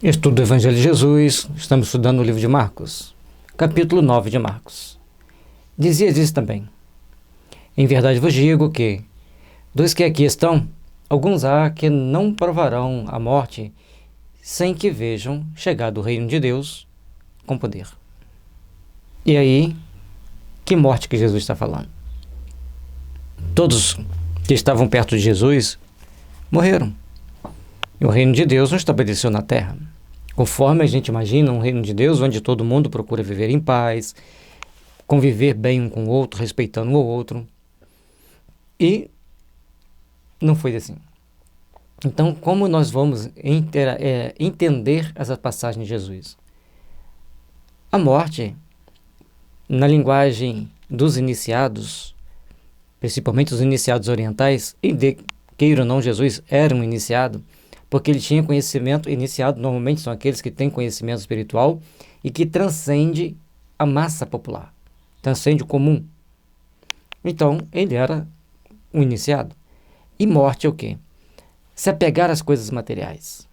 Estudo do Evangelho de Jesus, estamos estudando o livro de Marcos, capítulo 9 de Marcos. Diz também: em verdade vos digo que, dos que aqui estão, alguns há que não provarão a morte, sem que vejam chegado o reino de Deus com poder. E aí, que morte que Jesus está falando? Todos que estavam perto de Jesus morreram. E o reino de Deus não estabeleceu na terra. Conforme a gente imagina um reino de Deus onde todo mundo procura viver em paz, conviver bem um com o outro, respeitando um ao outro. E não foi assim. Então, como nós vamos entender essa passagem de Jesus? A morte, na linguagem dos iniciados, principalmente os iniciados orientais, queira ou não, Jesus era um iniciado, porque ele tinha conhecimento. Iniciado normalmente são aqueles que têm conhecimento espiritual e que transcende a massa popular, transcende o comum. Então, ele era um iniciado. E morte é o quê? Se apegar às coisas materiais.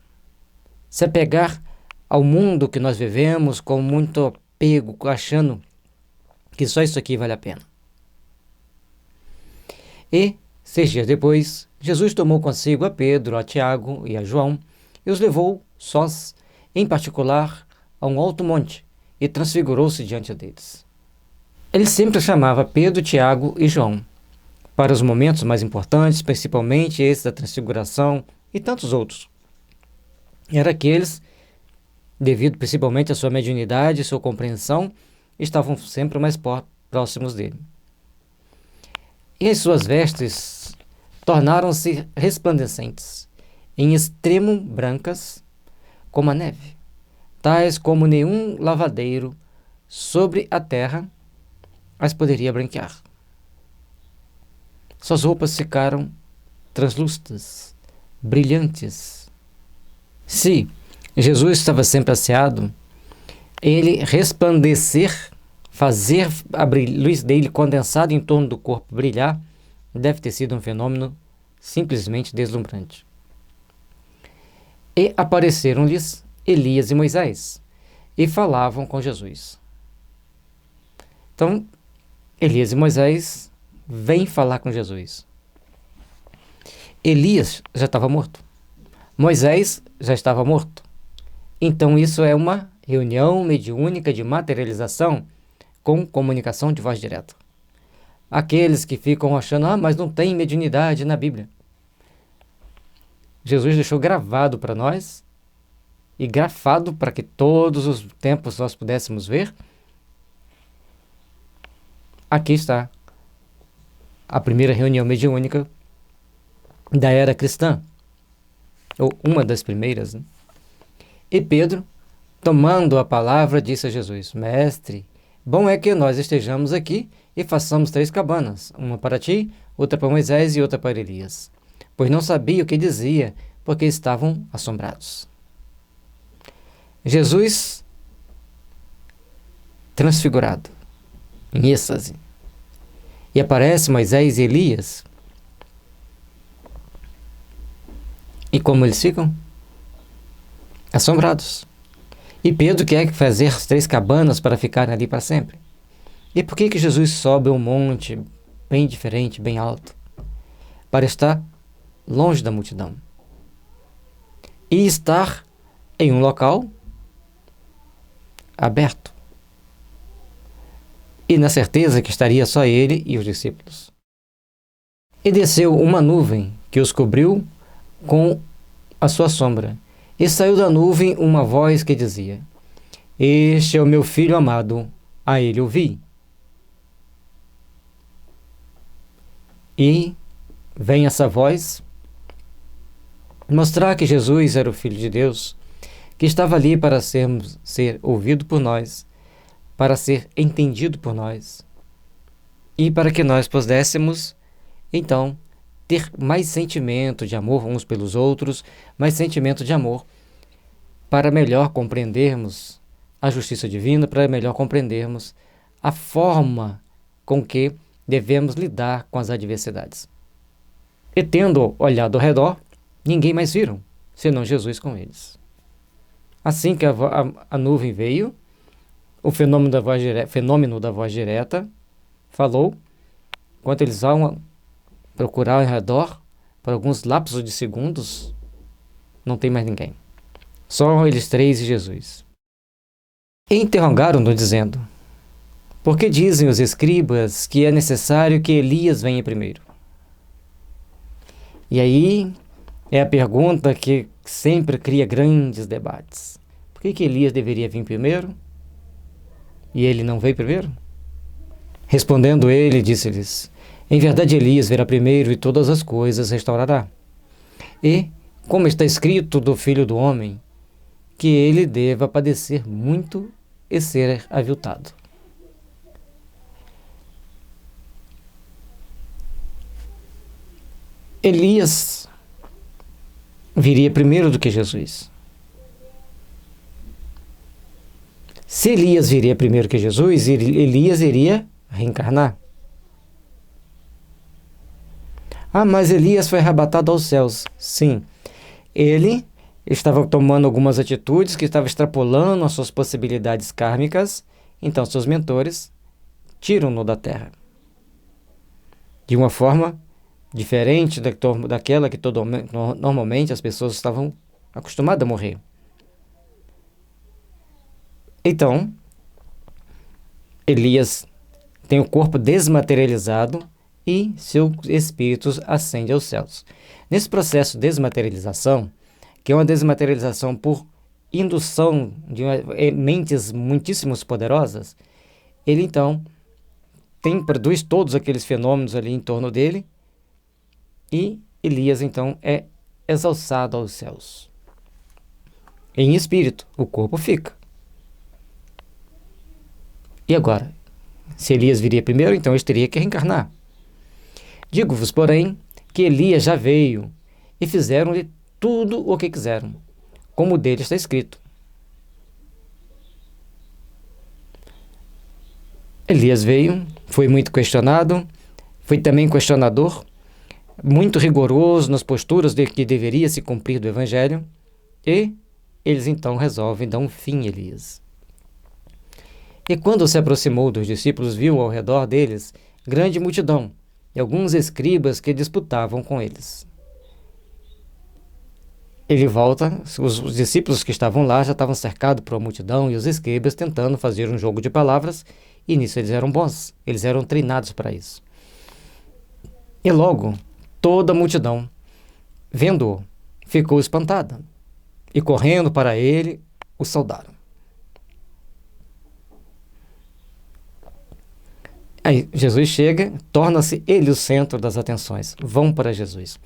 Se apegar ao mundo que nós vivemos com muito apego, achando que só isso aqui vale a pena. E 6 dias depois, Jesus tomou consigo a Pedro, a Tiago e a João e os levou sós, em particular, a um alto monte e transfigurou-se diante deles. Ele sempre chamava Pedro, Tiago e João para os momentos mais importantes, principalmente esse da transfiguração e tantos outros. Era aqueles, devido principalmente à sua mediunidade e sua compreensão, estavam sempre mais próximos dele. E as suas vestes tornaram-se resplandecentes, em extremo brancas, como a neve, tais como nenhum lavadeiro sobre a terra as poderia branquear. Suas roupas ficaram translúcidas, brilhantes. Se Jesus estava sempre asseado, ele resplandecer, fazer a luz dele condensada em torno do corpo brilhar, deve ter sido um fenômeno simplesmente deslumbrante. E apareceram-lhes Elias e Moisés, e falavam com Jesus. Então, Elias e Moisés vêm falar com Jesus. Elias já estava morto. Moisés já estava morto. Então, isso é uma reunião mediúnica de materialização com comunicação de voz direta. Aqueles que ficam achando, mas não tem mediunidade na Bíblia. Jesus deixou gravado para nós e grafado para que todos os tempos nós pudéssemos ver. Aqui está a primeira reunião mediúnica da era cristã, ou uma das primeiras, né? E Pedro, tomando a palavra, disse a Jesus: Mestre, bom é que nós estejamos aqui e façamos 3 cabanas, uma para ti, outra para Moisés e outra para Elias. Pois não sabia o que dizia, porque estavam assombrados. Jesus, transfigurado, em êxtase, e aparece Moisés e Elias. E como eles ficam? Assombrados. E Pedro quer fazer 3 cabanas para ficarem ali para sempre. E por que Jesus sobe um monte bem diferente, bem alto? Para estar longe da multidão. E estar em um local aberto. E na certeza que estaria só ele e os discípulos. E desceu uma nuvem que os cobriu com a sua sombra. E saiu da nuvem uma voz que dizia: Este é o meu filho amado, a ele ouvi. E vem essa voz mostrar que Jesus era o Filho de Deus, que estava ali para ser ouvido por nós, para ser entendido por nós, e para que nós pudéssemos, então, ter mais sentimento de amor uns pelos outros, mais sentimento de amor, para melhor compreendermos a justiça divina, para melhor compreendermos a forma com que devemos lidar com as adversidades. E tendo olhado ao redor, ninguém mais viram, senão Jesus com eles. Assim que a nuvem veio, o fenômeno da voz direta falou, enquanto eles vão procurar ao redor, por alguns lapsos de segundos, não tem mais ninguém. Só eles três e Jesus. E interrogaram-no, dizendo: por que dizem os escribas que é necessário que Elias venha primeiro? E aí é a pergunta que sempre cria grandes debates. Por que Elias deveria vir primeiro e ele não veio primeiro? Respondendo ele, disse-lhes: em verdade Elias virá primeiro e todas as coisas restaurará. E, como está escrito do Filho do Homem, que ele deva padecer muito e ser aviltado. Elias viria primeiro do que Jesus. Se Elias viria primeiro que Jesus, Elias iria reencarnar. Ah, mas Elias foi arrebatado aos céus. Sim, ele estava tomando algumas atitudes que estava extrapolando as suas possibilidades kármicas, então seus mentores tiram-no da terra. De uma forma diferente daquela que normalmente as pessoas estavam acostumadas a morrer. Então, Elias tem o corpo desmaterializado e seu espírito ascende aos céus. Nesse processo de desmaterialização, que é uma desmaterialização por indução de mentes muitíssimo poderosas, ele então produz todos aqueles fenômenos ali em torno dele, e Elias então é exalçado aos céus. Em espírito, o corpo fica. E agora? Se Elias viria primeiro, então ele teria que reencarnar. Digo-vos, porém, que Elias já veio e fizeram-lhe tudo o que quiseram, como dele está escrito. Elias veio, foi muito questionado, foi também questionador, muito rigoroso nas posturas de que deveria se cumprir do Evangelho, e eles então resolvem dar um fim a Elias. E quando se aproximou dos discípulos, viu ao redor deles grande multidão e alguns escribas que disputavam com eles. Ele volta, os discípulos que estavam lá já estavam cercados por uma multidão e os escribas tentando fazer um jogo de palavras, e nisso eles eram bons, eles eram treinados para isso. E logo, toda a multidão, vendo-o, ficou espantada e correndo para ele, o saudaram. Aí Jesus chega, torna-se ele o centro das atenções, vão para Jesus.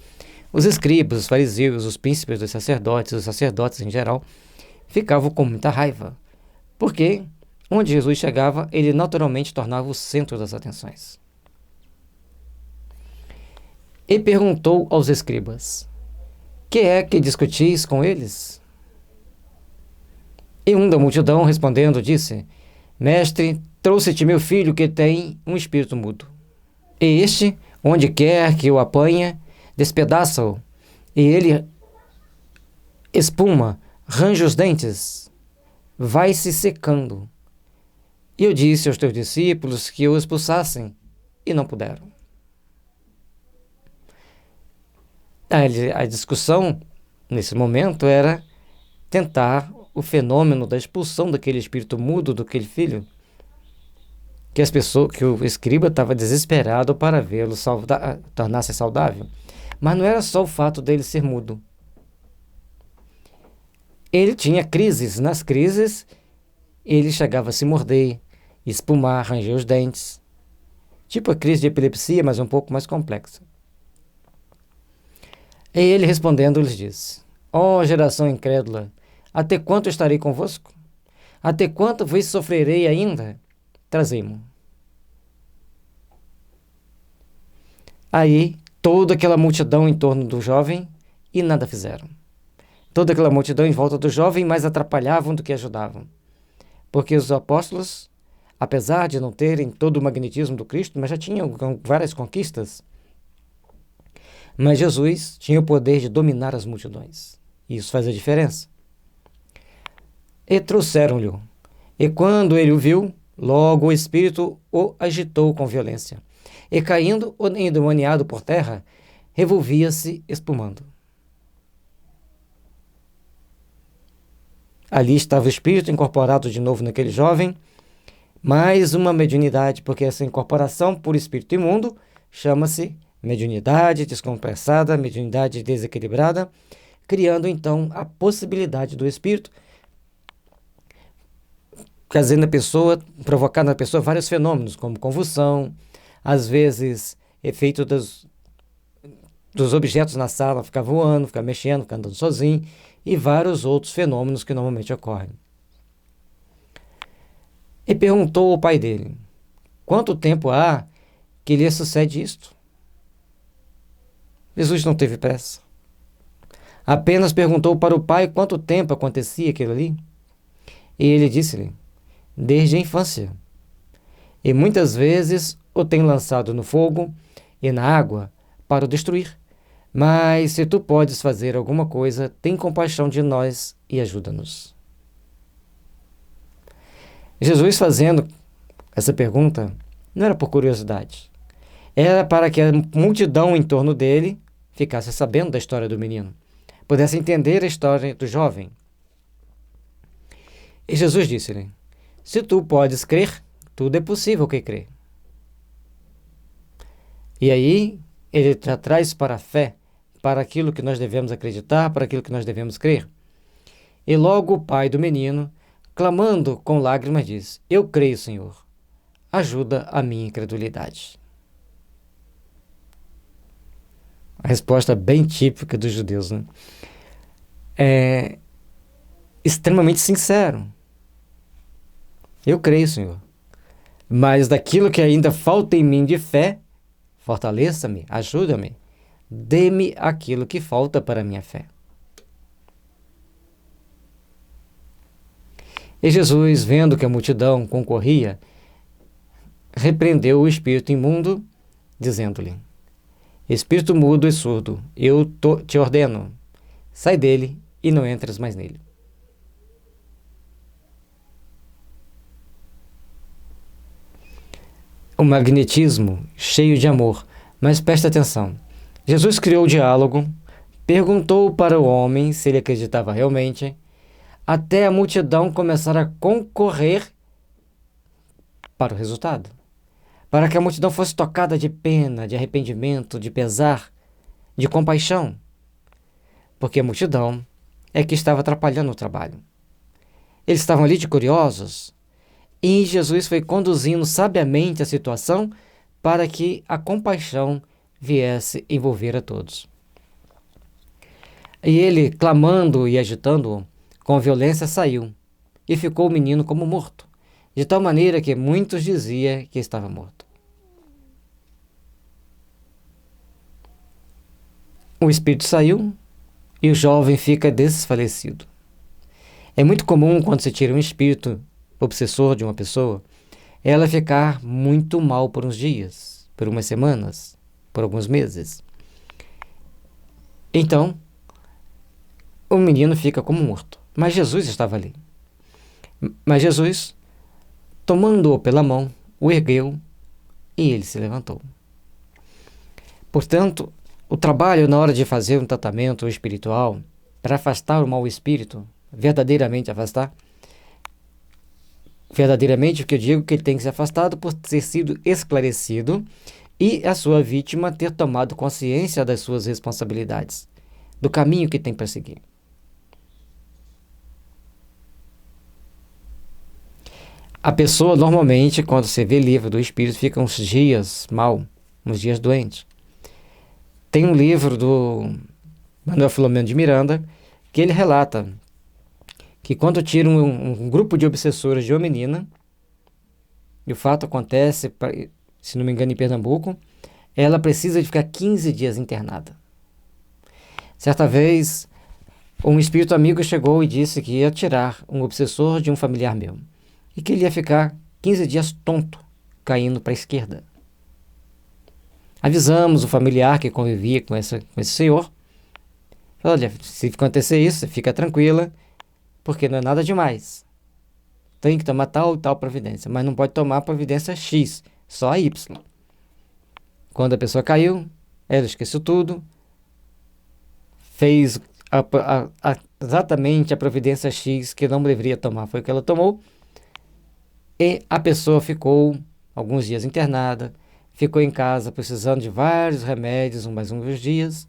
Os escribas, os fariseus, os príncipes dos sacerdotes, os sacerdotes em geral, ficavam com muita raiva, porque onde Jesus chegava, ele naturalmente tornava o centro das atenções. E perguntou aos escribas: que é que discutis com eles? E um da multidão, respondendo, disse: mestre, trouxe-te meu filho que tem um espírito mudo. E este, onde quer que o apanha, despedaça-o, e ele espuma, range os dentes, vai se secando. E eu disse aos teus discípulos que o expulsassem, e não puderam. A discussão, nesse momento, era tentar o fenômeno da expulsão daquele espírito mudo daquele filho, que o escriba estava desesperado para vê-lo tornar-se saudável. Mas não era só o fato dele ser mudo. Ele tinha crises. Nas crises, ele chegava a se morder, espumar, ranger os dentes. Tipo a crise de epilepsia, mas um pouco mais complexa. E ele respondendo lhes disse: ó geração incrédula, até quanto estarei convosco? Até quanto vos sofrerei ainda? Trazei-mo. Aí, toda aquela multidão em torno do jovem, e nada fizeram. Toda aquela multidão em volta do jovem mais atrapalhavam do que ajudavam. Porque os apóstolos, apesar de não terem todo o magnetismo do Cristo, mas já tinham várias conquistas, mas Jesus tinha o poder de dominar as multidões. E isso faz a diferença. e trouxeram-lhe. E quando ele o viu, logo o espírito o agitou com violência. E caindo, o endemoniado por terra, revolvia-se espumando. Ali estava o espírito incorporado de novo naquele jovem, mais uma mediunidade, porque essa incorporação por espírito imundo chama-se mediunidade descompensada, mediunidade desequilibrada, criando então a possibilidade do espírito trazendo a pessoa, provocando na pessoa vários fenômenos, como convulsão, às vezes efeito dos objetos na sala, ficar voando, ficar mexendo, ficar andando sozinho, e vários outros fenômenos que normalmente ocorrem. E perguntou ao pai dele: quanto tempo há que lhe sucede isto? Jesus não teve pressa. Apenas perguntou para o pai quanto tempo acontecia aquilo ali. E ele disse-lhe: desde a infância. E muitas vezes o tem lançado no fogo e na água para o destruir. Mas se tu podes fazer alguma coisa, tem compaixão de nós e ajuda-nos. Jesus fazendo essa pergunta não era por curiosidade. Era para que a multidão em torno dele ficasse sabendo da história do menino, pudesse entender a história do jovem. E Jesus disse-lhe: se tu podes crer, tudo é possível que crê. E aí ele traz para a fé, para aquilo que nós devemos acreditar, para aquilo que nós devemos crer. E logo o pai do menino, clamando com lágrimas, diz: eu creio, Senhor, ajuda a minha incredulidade. A resposta bem típica dos judeus, né? É extremamente sincero. Eu creio, Senhor, mas daquilo que ainda falta em mim de fé, fortaleça-me, ajuda-me, dê-me aquilo que falta para a minha fé. E Jesus, vendo que a multidão concorria, repreendeu o espírito imundo, dizendo-lhe: espírito mudo e surdo, eu te ordeno, sai dele e não entres mais nele. O magnetismo cheio de amor, mas presta atenção. Jesus criou o diálogo, perguntou para o homem se ele acreditava realmente, até a multidão começar a concorrer para o resultado. Para que a multidão fosse tocada de pena, de arrependimento, de pesar, de compaixão. Porque a multidão é que estava atrapalhando o trabalho. Eles estavam ali de curiosos, e Jesus foi conduzindo sabiamente a situação para que a compaixão viesse envolver a todos. E ele, clamando e agitando-o, com violência saiu, e ficou o menino como morto, de tal maneira que muitos diziam que estava morto. O espírito saiu e o jovem fica desfalecido. É muito comum, quando se tira um espírito obsessor de uma pessoa, ela ficar muito mal por uns dias, por umas semanas, por alguns meses. Então, o menino fica como morto. Mas Jesus estava ali. Mas Jesus, tomando-o pela mão, o ergueu e ele se levantou. Portanto, o trabalho na hora de fazer um tratamento espiritual para afastar o mau espírito, verdadeiramente afastar, verdadeiramente, o que eu digo que ele tem que ser afastado por ter sido esclarecido e a sua vítima ter tomado consciência das suas responsabilidades, do caminho que tem para seguir. A pessoa, normalmente, quando se vê livre do espírito, fica uns dias mal, uns dias doente. Tem um livro do Manuel Filomeno de Miranda que ele relata que quando tira um grupo de obsessores de uma menina, e o fato acontece, se não me engano, em Pernambuco, ela precisa de ficar 15 dias internada. Certa vez, um espírito amigo chegou e disse que ia tirar um obsessor de um familiar meu, e que ele ia ficar 15 dias tonto, caindo para a esquerda. Avisamos o familiar que convivia com esse senhor. Olha, se acontecer isso, fica tranquila, porque não é nada demais. Tem que tomar tal e tal providência, mas não pode tomar a providência X, só a Y. Quando a pessoa caiu, ela esqueceu tudo, fez exatamente a providência X que não deveria tomar, foi o que ela tomou, e a pessoa ficou alguns dias internada, ficou em casa precisando de vários remédios, mais uns dias,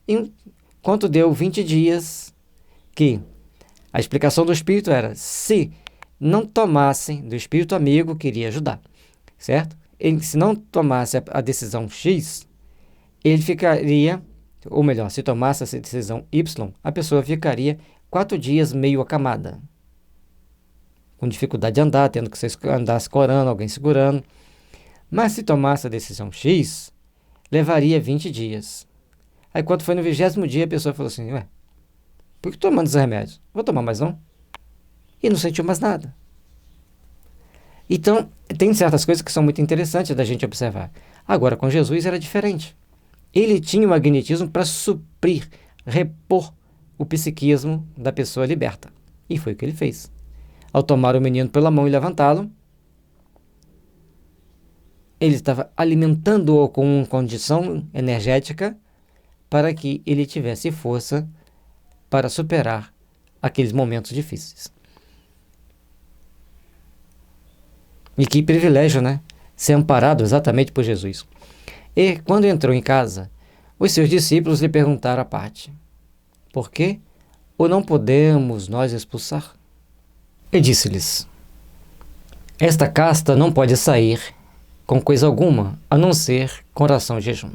e quando deu 20 dias, que a explicação do Espírito era, se não tomassem do Espírito amigo, que iria ajudar, certo? Ele, se não tomasse a decisão X, ele ficaria, ou melhor, se tomasse essa decisão Y, a pessoa ficaria 4 dias meio acamada, com dificuldade de andar, tendo que andar escorando, alguém segurando. Mas se tomasse a decisão X, levaria 20 dias. Aí quando foi no 20º dia, a pessoa falou assim, ué, por que tomando esses remédios? Vou tomar mais não? E não sentiu mais nada. Então, tem certas coisas que são muito interessantes da gente observar. Agora, com Jesus era diferente. Ele tinha o magnetismo para suprir, repor o psiquismo da pessoa liberta. E foi o que ele fez. Ao tomar o menino pela mão e levantá-lo, ele estava alimentando-o com uma condição energética para que ele tivesse força para superar aqueles momentos difíceis. E que privilégio, né? Ser amparado exatamente por Jesus. E, quando entrou em casa, os seus discípulos lhe perguntaram à parte, por que ou não podemos nós expulsar? E disse-lhes, esta casta não pode sair com coisa alguma, a não ser com oração e jejum.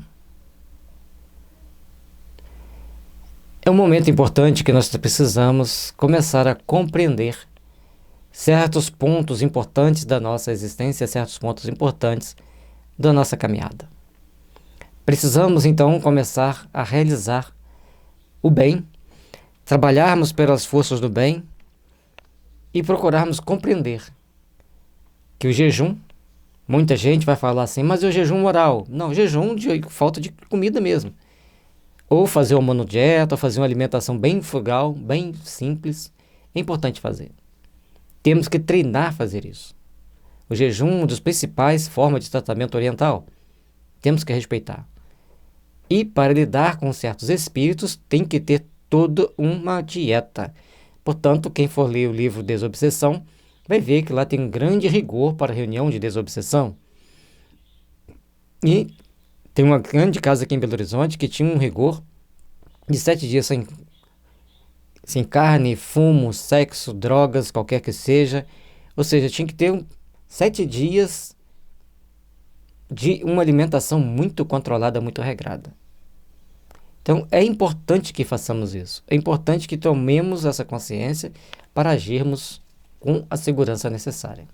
É um momento importante que nós precisamos começar a compreender certos pontos importantes da nossa existência, certos pontos importantes da nossa caminhada. Precisamos, então, começar a realizar o bem, trabalharmos pelas forças do bem e procurarmos compreender que o jejum, muita gente vai falar assim, mas é o jejum moral. Não, jejum de falta de comida mesmo. Ou fazer uma monodieta, ou fazer uma alimentação bem frugal, bem simples. É importante fazer. Temos que treinar a fazer isso. O jejum é uma das principais formas de tratamento oriental. Temos que respeitar. E para lidar com certos espíritos, tem que ter toda uma dieta. Portanto, quem for ler o livro Desobsessão, vai ver que lá tem um grande rigor para a reunião de desobsessão. E tem uma grande casa aqui em Belo Horizonte que tinha um rigor de 7 dias sem carne, fumo, sexo, drogas, qualquer que seja. Ou seja, tinha que ter 7 dias de uma alimentação muito controlada, muito regrada. Então, é importante que façamos isso. É importante que tomemos essa consciência para agirmos com a segurança necessária.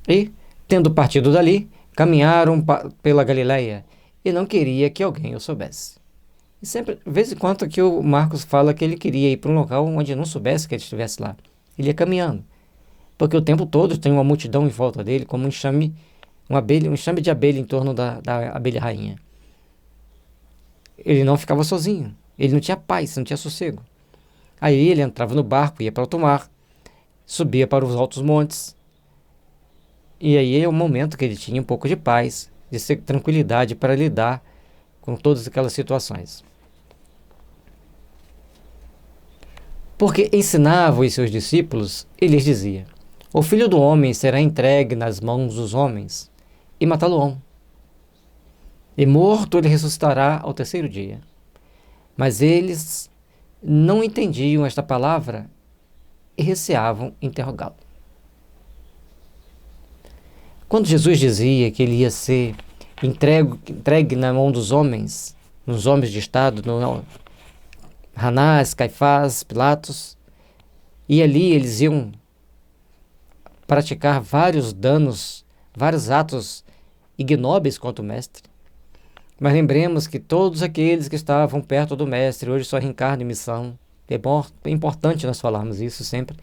E, tendo partido dali, caminharam pela Galileia e não queria que alguém o soubesse. E sempre, de vez em quando, que o Marcos fala que ele queria ir para um local onde não soubesse que ele estivesse lá. Ele ia caminhando. Porque o tempo todo tem uma multidão em volta dele, como um enxame de abelha em torno da abelha rainha. Ele não ficava sozinho. Ele não tinha paz, não tinha sossego. Aí ele entrava no barco, ia para alto mar, subia para os altos montes. E aí é o momento que ele tinha um pouco de paz, de tranquilidade para lidar com todas aquelas situações. Porque ensinava os seus discípulos, ele lhes dizia, o Filho do Homem será entregue nas mãos dos homens e matá-lo-ão. E morto ele ressuscitará ao 3º dia. Mas eles não entendiam esta palavra e receavam interrogá-lo. Quando Jesus dizia que ele ia ser entregue na mão dos homens, nos homens de Estado, Anás, Caifás, Pilatos, e ali eles iam praticar vários danos, vários atos ignóbeis contra o Mestre. Mas lembremos que todos aqueles que estavam perto do Mestre hoje só reencarnam em missão. É importante nós falarmos isso sempre,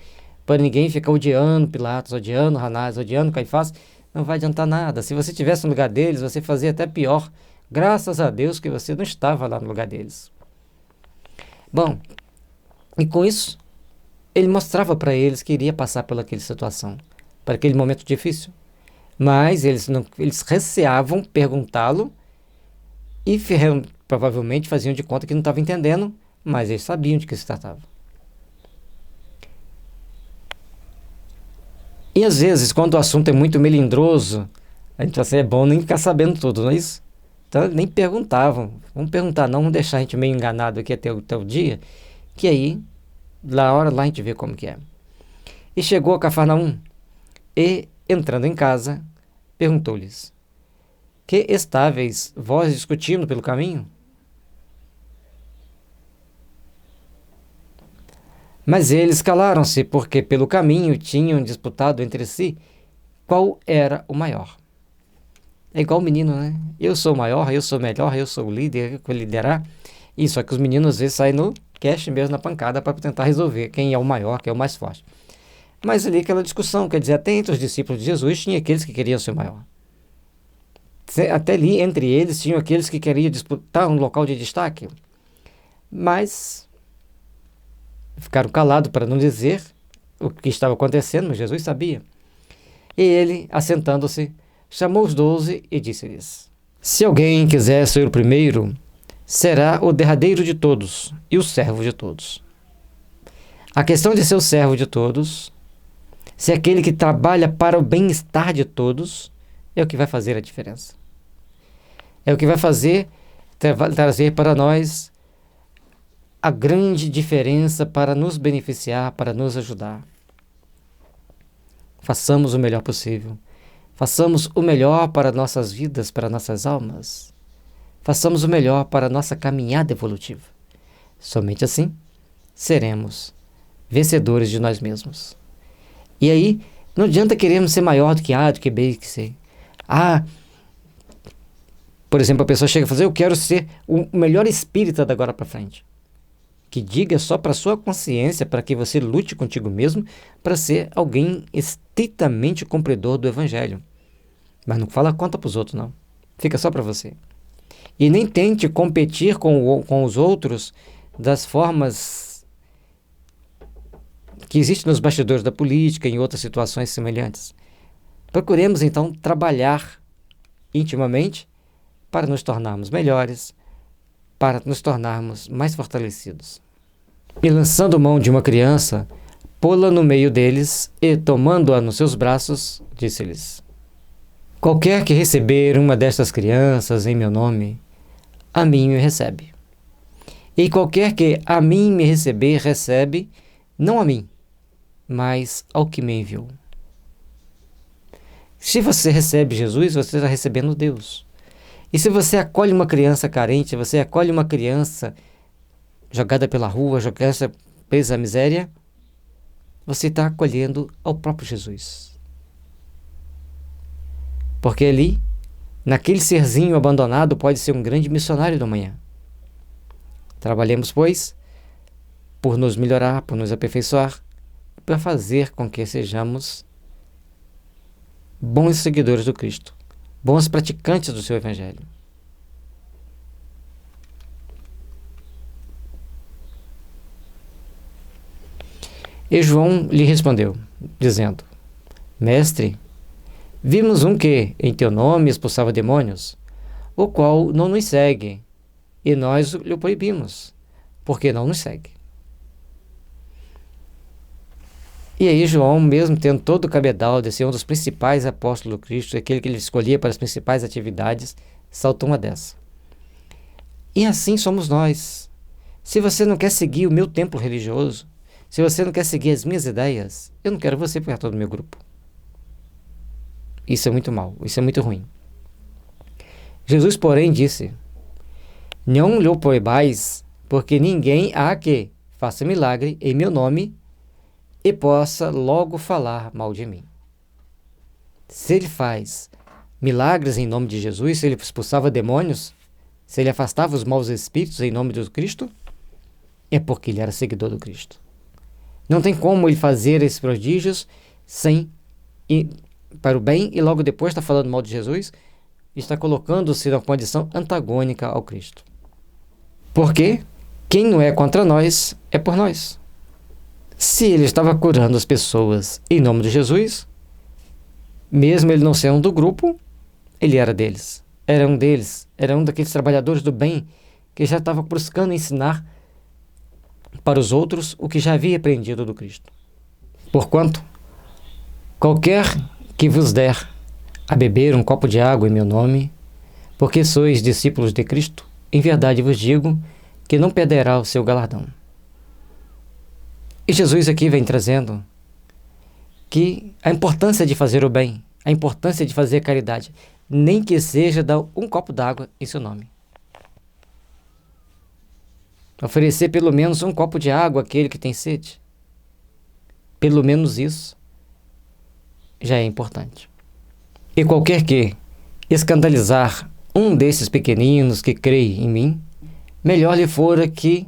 para ninguém ficar odiando Pilatos, odiando Anás, odiando Caifás. Não vai adiantar nada. Se você estivesse no lugar deles, você fazia até pior. Graças a Deus que você não estava lá no lugar deles. Bom, E com isso, ele mostrava para eles que iria passar por aquela situação, por aquele momento difícil. Mas eles receavam perguntá-lo e provavelmente faziam de conta que não estavam entendendo, mas eles sabiam de que se tratava. E às vezes, quando o assunto é muito melindroso, a gente fala assim, é bom nem ficar sabendo tudo, não é isso? Então eles nem perguntavam. Vamos perguntar não, vamos deixar a gente meio enganado aqui até o dia, que aí, na hora lá a gente vê como que é. E chegou a Cafarnaum, e, entrando em casa, perguntou-lhes, que estáveis vós discutindo pelo caminho? Mas eles calaram-se, porque pelo caminho tinham disputado entre si qual era o maior. É igual o menino, né? Eu sou o maior, eu sou o melhor, eu sou o líder, eu vou liderar. E só que os meninos às vezes saem no cash mesmo, na pancada, para tentar resolver quem é o maior, quem é o mais forte. Mas ali aquela discussão, quer dizer, até entre os discípulos de Jesus tinha aqueles que queriam ser o maior. Até ali, entre eles, tinham aqueles que queriam disputar um local de destaque. Mas ficaram calados para não dizer o que estava acontecendo, mas Jesus sabia. E ele, assentando-se, chamou os 12 e disse-lhes, se alguém quiser ser o primeiro, será o derradeiro de todos e o servo de todos. A questão de ser o servo de todos, ser aquele que trabalha para o bem-estar de todos, é o que vai fazer a diferença. É o que vai trazer para nós a grande diferença para nos beneficiar, para nos ajudar. Façamos o melhor possível. Façamos o melhor para nossas vidas, para nossas almas. Façamos o melhor para a nossa caminhada evolutiva. Somente assim seremos vencedores de nós mesmos. E aí, não adianta querermos ser maior do que A, do que B, do que C. Por exemplo, a pessoa chega a fazer, eu quero ser o melhor espírita da agora para frente. Que diga só para sua consciência, para que você lute contigo mesmo, para ser alguém estritamente cumpridor do Evangelho. Mas não fala conta para os outros, não. Fica só para você. E nem tente competir com os outros das formas que existem nos bastidores da política e em outras situações semelhantes. Procuremos, então, trabalhar intimamente para nos tornarmos melhores, para nos tornarmos mais fortalecidos. E lançando mão de uma criança, pô-la no meio deles e, tomando-a nos seus braços, disse-lhes, qualquer que receber uma destas crianças em meu nome, a mim me recebe. E qualquer que a mim me receber, recebe, não a mim, mas ao que me enviou. Se você recebe Jesus, você está recebendo Deus. E se você acolhe uma criança carente, você acolhe uma criança jogada pela rua, jogada presa à miséria, você está acolhendo ao próprio Jesus. Porque ali, naquele serzinho abandonado, pode ser um grande missionário do amanhã. Trabalhemos, pois, por nos melhorar, por nos aperfeiçoar, para fazer com que sejamos bons seguidores do Cristo, bons praticantes do seu Evangelho. E João lhe respondeu, dizendo, Mestre, vimos um que, em teu nome, expulsava demônios, o qual não nos segue, e nós lhe proibimos, porque não nos segue. E aí João, mesmo tendo todo o cabedal de ser um dos principais apóstolos do Cristo, aquele que ele escolhia para as principais atividades, saltou uma dessa. E assim somos nós. Se você não quer seguir o meu templo religioso, se você não quer seguir as minhas ideias, eu não quero você perto do meu grupo. Isso é muito mal, isso é muito ruim. Jesus, porém, disse, não lhe proibais, porque ninguém há que faça milagre em meu nome e possa logo falar mal de mim. Se ele faz milagres em nome de Jesus, se ele expulsava demônios, se ele afastava os maus espíritos em nome do Cristo, é porque ele era seguidor do Cristo. Não tem como ele fazer esses prodígios sem ir para o bem e logo depois está falando mal de Jesus e está colocando-se na condição antagônica ao Cristo. Porque quem não é contra nós é por nós. Se ele estava curando as pessoas em nome de Jesus, mesmo ele não sendo do grupo, ele era deles. Era um deles, era um daqueles trabalhadores do bem que já estava buscando ensinar para os outros o que já havia aprendido do Cristo. Porquanto, qualquer que vos der a beber um copo de água em meu nome, porque sois discípulos de Cristo, em verdade vos digo que não perderá o seu galardão. E Jesus aqui vem trazendo que a importância de fazer o bem, a importância de fazer a caridade, nem que seja dar um copo d'água em seu nome. Oferecer pelo menos um copo de água àquele que tem sede. Pelo menos isso já é importante. E qualquer que escandalizar um desses pequeninos que crê em mim, melhor lhe fora que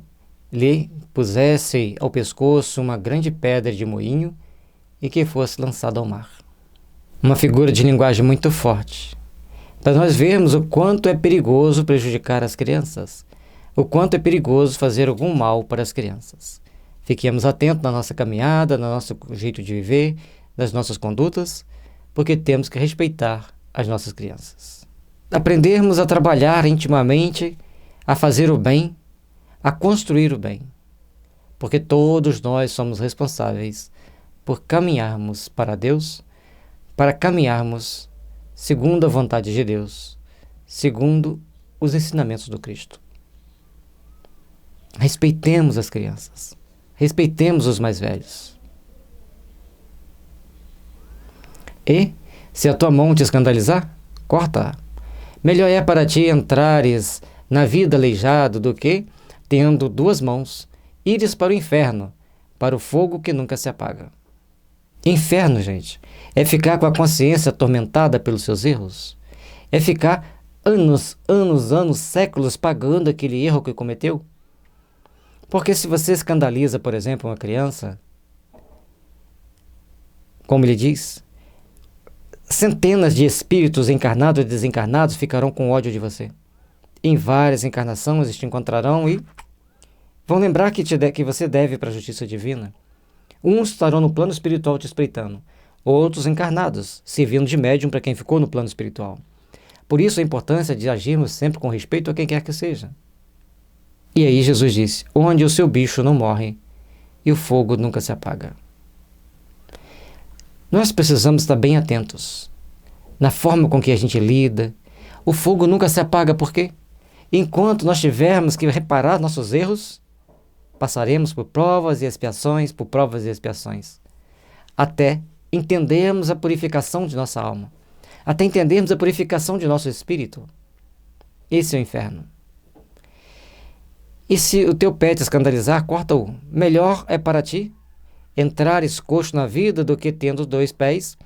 lhe pusesse ao pescoço uma grande pedra de moinho e que fosse lançado ao mar. Uma figura de linguagem muito forte, para nós vermos o quanto é perigoso prejudicar as crianças, o quanto é perigoso fazer algum mal para as crianças. Fiquemos atentos na nossa caminhada, no nosso jeito de viver, nas nossas condutas, porque temos que respeitar as nossas crianças. Aprendermos a trabalhar intimamente, a fazer o bem, a construir o bem, porque todos nós somos responsáveis por caminharmos para Deus, para caminharmos segundo a vontade de Deus, segundo os ensinamentos do Cristo. Respeitemos as crianças, respeitemos os mais velhos. E, se a tua mão te escandalizar, corta-a. Melhor é para ti entrares na vida aleijado do que, tendo duas mãos, ires para o inferno, para o fogo que nunca se apaga. Inferno, gente, é ficar com a consciência atormentada pelos seus erros. É ficar anos, séculos pagando aquele erro que cometeu. Porque se você escandaliza, por exemplo, uma criança, como ele diz, centenas de espíritos encarnados e desencarnados ficarão com ódio de você. Em várias encarnações eles te encontrarão e vão lembrar que você deve para a justiça divina. Uns estarão no plano espiritual te espreitando, outros encarnados, servindo de médium para quem ficou no plano espiritual. Por isso a importância de agirmos sempre com respeito a quem quer que seja. E aí Jesus disse, onde o seu bicho não morre e o fogo nunca se apaga. Nós precisamos estar bem atentos na forma com que a gente lida. O fogo nunca se apaga, por quê? Enquanto nós tivermos que reparar nossos erros, passaremos por provas e expiações, até entendermos a purificação de nossa alma, até entendermos a purificação de nosso espírito. Esse é o inferno. E se o teu pé te escandalizar, corta-o. Melhor é para ti entrares coxo na vida do que, tendo 2 pés,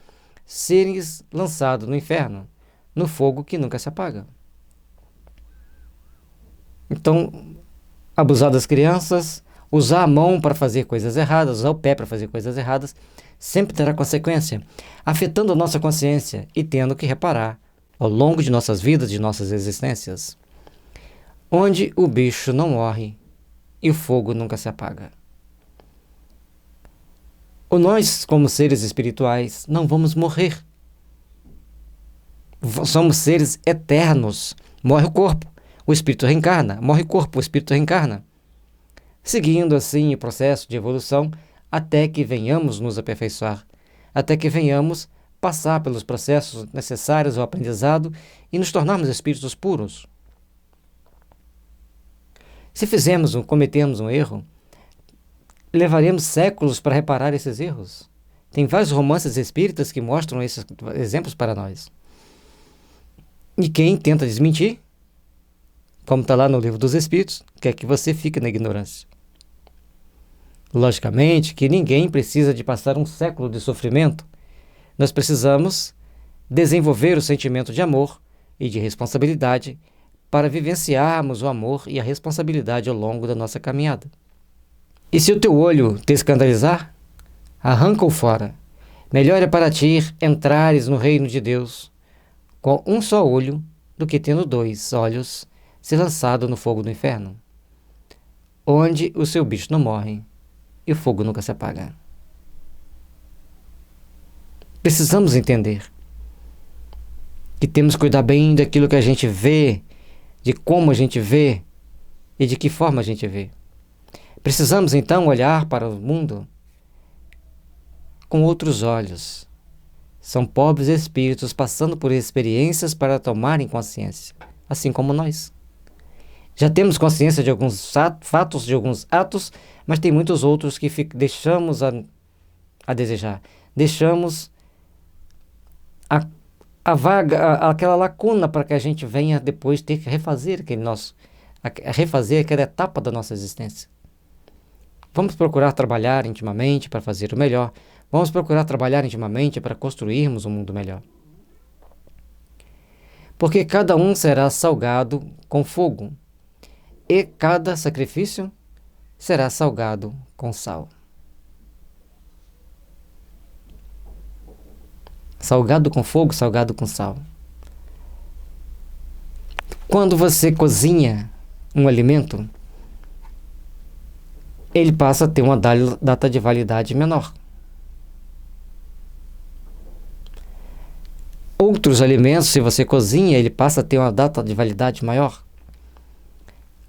seres lançado no inferno, no fogo que nunca se apaga. Então, abusar das crianças, usar a mão para fazer coisas erradas, usar o pé para fazer coisas erradas, sempre terá consequência, afetando a nossa consciência e tendo que reparar ao longo de nossas vidas, de nossas existências, onde o bicho não morre e o fogo nunca se apaga. Nós, como seres espirituais, não vamos morrer. Somos seres eternos. Morre o corpo, o espírito reencarna. Morre o corpo, o espírito reencarna. Seguindo assim o processo de evolução até que venhamos nos aperfeiçoar, até que venhamos passar pelos processos necessários ao aprendizado e nos tornarmos espíritos puros. Se cometemos um erro, levaremos séculos para reparar esses erros. Tem vários romances espíritas que mostram esses exemplos para nós. E quem tenta desmentir, como está lá no Livro dos Espíritos, quer que você fique na ignorância. Logicamente que ninguém precisa de passar um século de sofrimento. Nós precisamos desenvolver o sentimento de amor e de responsabilidade para vivenciarmos o amor e a responsabilidade ao longo da nossa caminhada. E se o teu olho te escandalizar, arranca-o fora. Melhor é para ti entrares no reino de Deus com um só olho do que tendo 2 olhos ser lançado no fogo do inferno, onde o seu bicho não morre e o fogo nunca se apaga. Precisamos entender que temos que cuidar bem daquilo que a gente vê, de como a gente vê e de que forma a gente vê. Precisamos então olhar para o mundo com outros olhos. São pobres espíritos passando por experiências para tomarem consciência, assim como nós. Já temos consciência de alguns fatos, de alguns atos, mas tem muitos outros que deixamos a desejar. Deixamos a vaga, aquela lacuna para que a gente venha depois ter que refazer aquela etapa da nossa existência. Vamos procurar trabalhar intimamente para fazer o melhor. Vamos procurar trabalhar intimamente para construirmos um mundo melhor. Porque cada um será salgado com fogo, e cada sacrifício será salgado com sal. Salgado com fogo, salgado com sal. Quando você cozinha um alimento, ele passa a ter uma data de validade menor. Outros alimentos, se você cozinha, ele passa a ter uma data de validade maior.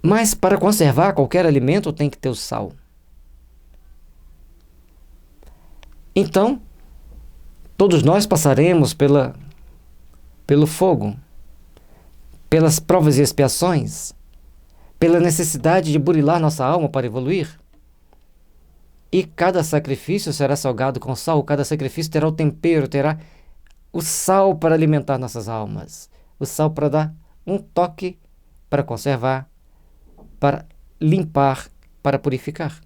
Mas para conservar qualquer alimento tem que ter o sal. Então, todos nós passaremos pelo fogo, pelas provas e expiações, pela necessidade de burilar nossa alma para evoluir. E cada sacrifício será salgado com sal, cada sacrifício terá o tempero, terá o sal para alimentar nossas almas, o sal para dar um toque, para conservar, para limpar, para purificar.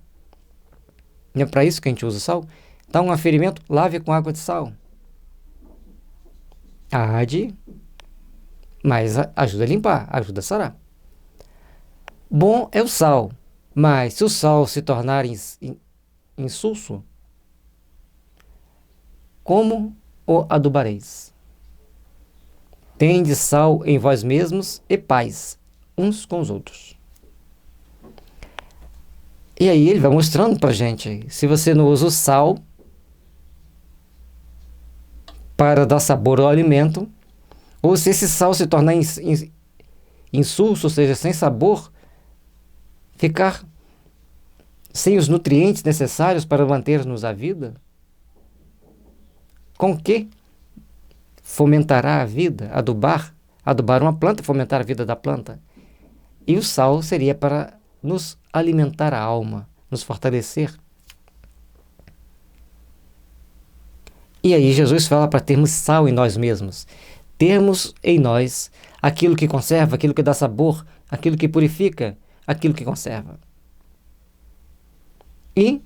E é para isso que a gente usa o sal. Então, um ferimento, lave com água de sal. Arde, mas ajuda a limpar, ajuda a sarar. Bom é o sal, mas se o sal se tornar insulso, como o adubareis? Tende sal em vós mesmos e paz uns com os outros. E aí ele vai mostrando pra gente, se você não usa o sal para dar sabor ao alimento, ou se esse sal se tornar insulso, ou seja, sem sabor, ficar sem os nutrientes necessários para manter-nos à vida, com que fomentará a vida? Adubar uma planta, fomentar a vida da planta. E o sal seria para nos alimentar a alma, nos fortalecer. E aí Jesus fala para termos sal em nós mesmos, termos em nós aquilo que conserva, aquilo que dá sabor, aquilo que purifica, aquilo que conserva. E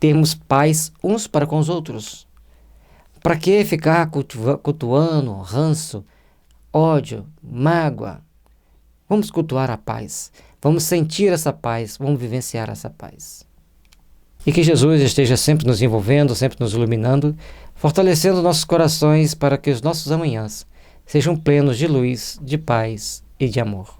termos paz uns para com os outros. Para que ficar cultuando ranço, ódio, mágoa? Vamos cultuar a paz. Vamos sentir essa paz. Vamos vivenciar essa paz. E que Jesus esteja sempre nos envolvendo, sempre nos iluminando, fortalecendo nossos corações para que os nossos amanhãs sejam plenos de luz, de paz e de amor.